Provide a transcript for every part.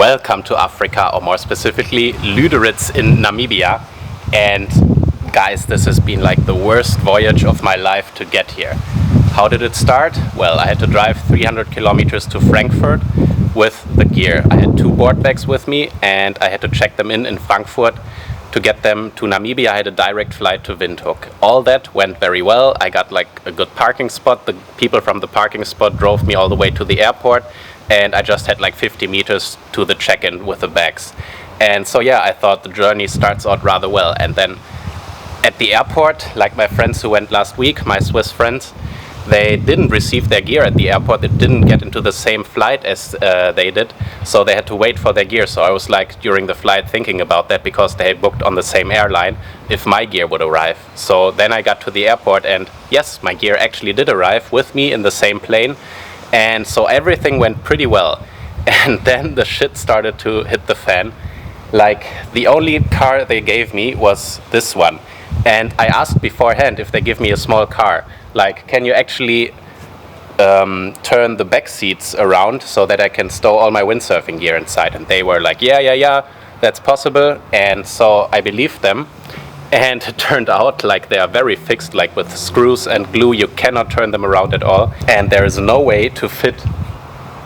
welcome to Africa, or more specifically Lüderitz in Namibia. And guys, this has been like the worst voyage of my life to get here. How did it start? Well, I had to drive 300 kilometers to Frankfurt with the gear. I had 2 board bags with me and I had to check them in Frankfurt. To get them to Namibia, I had a direct flight to Windhoek. All that went very well. I got like a good parking spot. The people from the parking spot drove me all the way to the airport, and I just had like 50 meters to the check-in with the bags. And so yeah, I thought the journey starts out rather well. And then at the airport, like my friends who went last week, my Swiss friends, they didn't receive their gear at the airport. They didn't get into the same flight as they did, so they had to wait for their gear. So I was like during the flight thinking about that, because they had booked on the same airline, if my gear would arrive. So then I got to the airport and yes, my gear actually did arrive with me in the same plane, and so everything went pretty well. And then the shit started to hit the fan. Like, the only car they gave me was this one, and I asked beforehand if they give me a small car, like, can you actually turn the back seats around so that I can stow all my windsurfing gear inside? And they were like, yeah, that's possible. And so I believed them, and it turned out like they are very fixed, like with screws and glue. You cannot turn them around at all, and there is no way to fit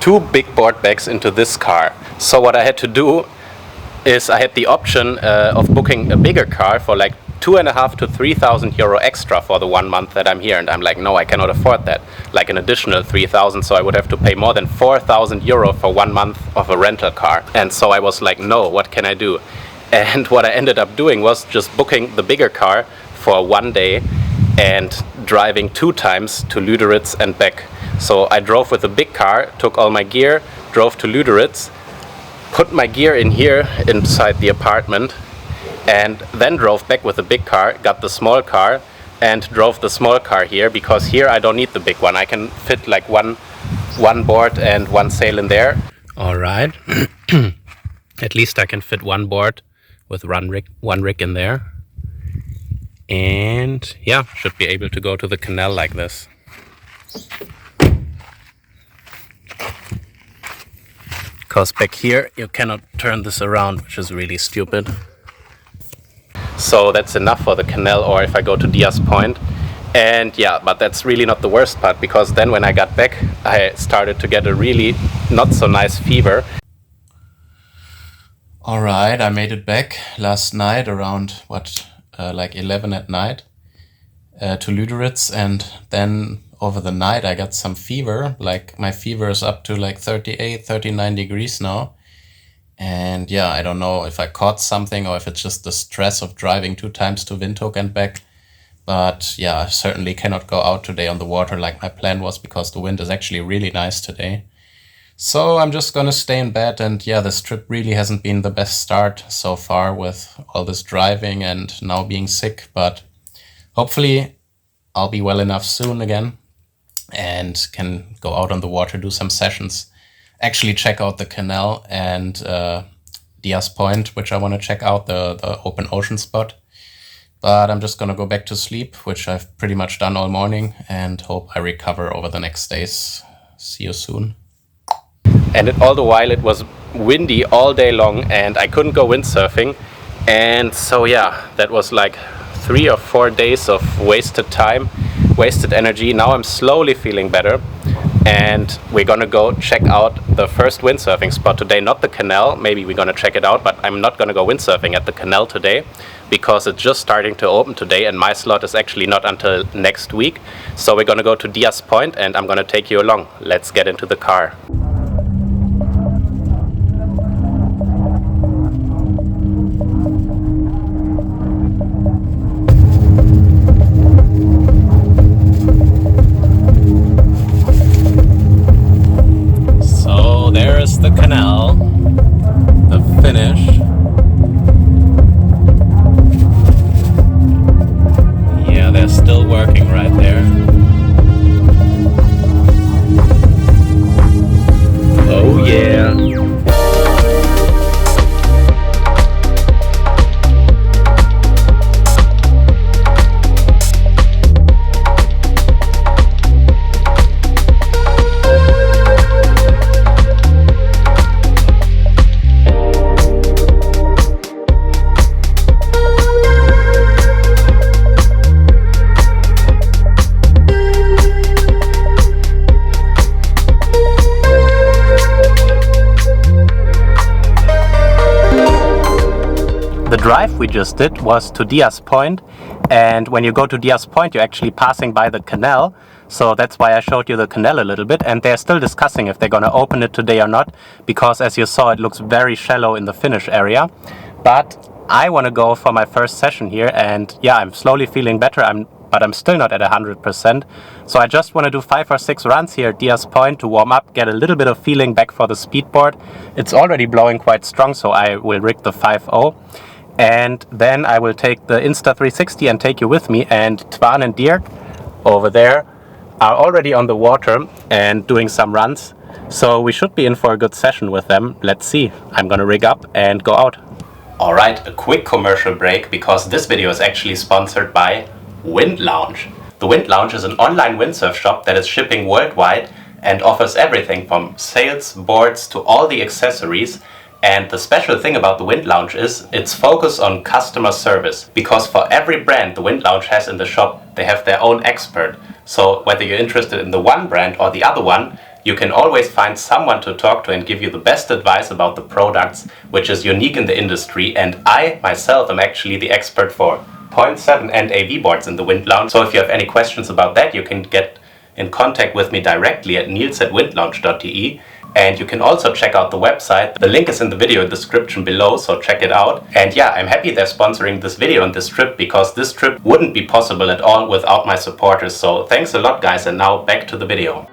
2 big board bags into this car. So what I had to do is I had the option of booking a bigger car for like 2,500 to 3,000 euro extra for the 1 month that I'm here. And I'm like, no, I cannot afford that. Like an additional 3,000, so I would have to pay more than 4,000 euro for 1 month of a rental car. And so I was like, no, what can I do? And what I ended up doing was just booking the bigger car for 1 day and driving 2 times to Lüderitz and back. So I drove with the big car, took all my gear, drove to Lüderitz, put my gear in here inside the apartment, and then drove back with the big car, got the small car, and drove the small car here, because here I don't need the big one. I can fit like one board and 1 sail in there. All right. At least I can fit 1 board with one rig in there. And yeah, should be able to go to the canal like this. Because back here you cannot turn this around, which is really stupid. So that's enough for the canal, or if I go to Diaz Point. And yeah, but that's really not the worst part, because then when I got back, I started to get a really not so nice fever. Alright, I made it back last night around, like 11 at night to Lüderitz, and then over the night I got some fever. Like, my fever is up to like 38, 39 degrees now. And yeah, I don't know if I caught something or if it's just the stress of driving 2 times to Windhoek and back. But yeah, I certainly cannot go out today on the water like my plan was, because the wind is actually really nice today. So I'm just gonna stay in bed, and yeah, this trip really hasn't been the best start so far with all this driving and now being sick. But hopefully I'll be well enough soon again and can go out on the water, do some sessions, actually check out the canal and Diaz Point, which I want to check out, the open ocean spot. But I'm just going to go back to sleep, which I've pretty much done all morning, and hope I recover over the next days. See you soon. And all the while it was windy all day long and I couldn't go windsurfing. And so yeah, that was like 3 or 4 days of wasted time, wasted energy. Now I'm slowly feeling better. And we're gonna go check out the first windsurfing spot today, not the canal. Maybe we're gonna check it out, but I'm not gonna go windsurfing at the canal today, because it's just starting to open today and my slot is actually not until next week. So we're gonna go to Diaz Point and I'm gonna take you along. Let's get into the car. There's the canal, the finish. Yeah, they're still working right there. drive we just did was to Diaz Point, and when you go to Diaz Point you're actually passing by the canal, so that's why I showed you the canal a little bit, and they're still discussing if they're gonna open it today or not, because as you saw it looks very shallow in the finish area. But I want to go for my first session here, and yeah, I'm slowly feeling better, but I'm still not at 100%. So I just want to do 5 or 6 runs here at Diaz Point to warm up, get a little bit of feeling back for the speedboard. It's already blowing quite strong, so I will rig the 5.0. And then I will take the Insta360 and take you with me. And Twan and Dirk over there are already on the water and doing some runs. So we should be in for a good session with them. Let's see. I'm gonna rig up and go out. Alright, a quick commercial break, because this video is actually sponsored by Wind Lounge. The Wind Lounge is an online windsurf shop that is shipping worldwide and offers everything from sails, boards to all the accessories. And the special thing about the Wind Lounge is its focus on customer service, because for every brand the Wind Lounge has in the shop, they have their own expert. So whether you're interested in the one brand or the other one, you can always find someone to talk to and give you the best advice about the products, which is unique in the industry. And I myself am actually the expert for 0.7 and AV boards in the Wind Lounge. So if you have any questions about that, you can get in contact with me directly at nils@windlounge.de. And you can also check out the website. The link is in the video description below, so check it out. And yeah, I'm happy they're sponsoring this video and this trip, because this trip wouldn't be possible at all without my supporters. So thanks a lot, guys, and now back to the video.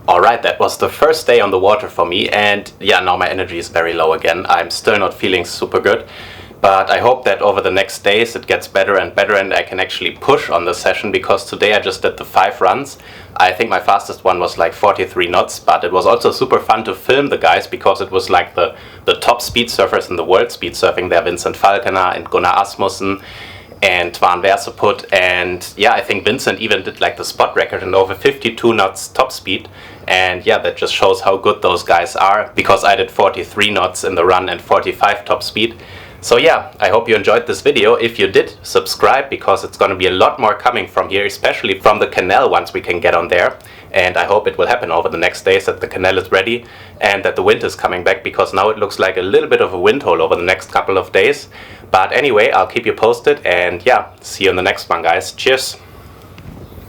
Alright, that was the first day on the water for me, and yeah, now my energy is very low again. I'm still not feeling super good, But I hope that over the next days it gets better and better and I can actually push on the session, because today I just did the 5 runs. I think my fastest one was like 43 knots, but it was also super fun to film the guys, because it was like the top speed surfers in the world speed surfing. There, Vincent Falconer and Gunnar Asmussen and Twan Verseput, and yeah, I think Vincent even did like the spot record in over 52 knots top speed. And yeah, that just shows how good those guys are, because I did 43 knots in the run and 45 top speed. So yeah, I hope you enjoyed this video. If you did, subscribe, because it's going to be a lot more coming from here, especially from the canal once we can get on there. And I hope it will happen over the next days, that the canal is ready and that the wind is coming back, because now it looks like a little bit of a wind hole over the next couple of days. But anyway, I'll keep you posted, and yeah, see you in the next one, guys. Cheers!